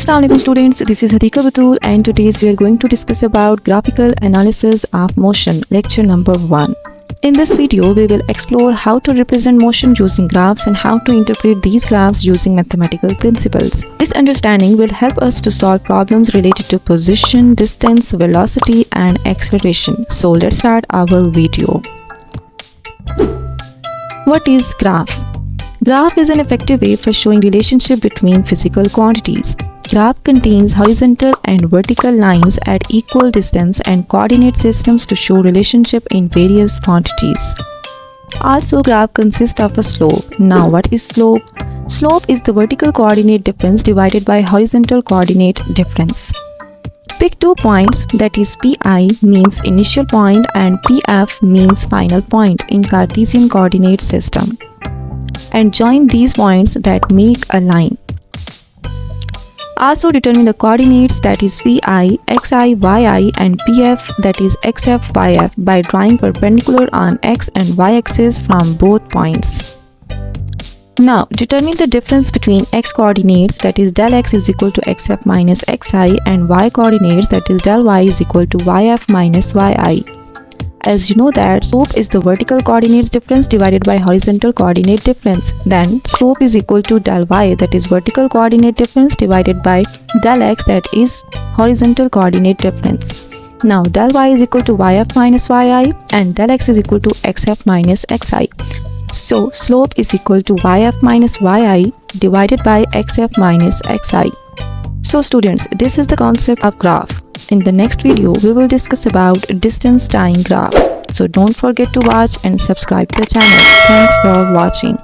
Assalamualaikum students, this is Hadika Batul and today we are going to discuss about graphical analysis of motion, lecture number 1. In this video, we will explore how to represent motion using graphs and how to interpret these graphs using mathematical principles. This understanding will help us to solve problems related to position, distance, velocity and acceleration. So let's start our video. What is graph? Graph is an effective way for showing relationship between physical quantities. Graph contains horizontal and vertical lines at equal distance and coordinate systems to show relationship in various quantities. Also, graph consists of a slope. Now, what is slope? Slope is the vertical coordinate difference divided by horizontal coordinate difference. Pick 2 points, that is Pi means initial point and Pf means final point in Cartesian coordinate system, and join these points that make a line. Also determine the coordinates, that is Pi, Xi, Yi and Pf, that is Xf, Yf, by drawing perpendicular on X and Y axis from both points. Now determine the difference between X coordinates, that is del X is equal to Xf minus Xi, and Y coordinates, that is del Y is equal to Yf minus Yi. As you know that slope is the vertical coordinates difference divided by horizontal coordinate difference, then slope is equal to del y, that is vertical coordinate difference, divided by del x, that is horizontal coordinate difference. Now del y is equal to yf minus yi and del x is equal to xf minus xi. So slope is equal to yf minus yi divided by xf minus xi. So students, this is the concept of graph. In the next video, we will discuss about distance time graph. So don't forget to watch and subscribe to the channel. Thanks for watching.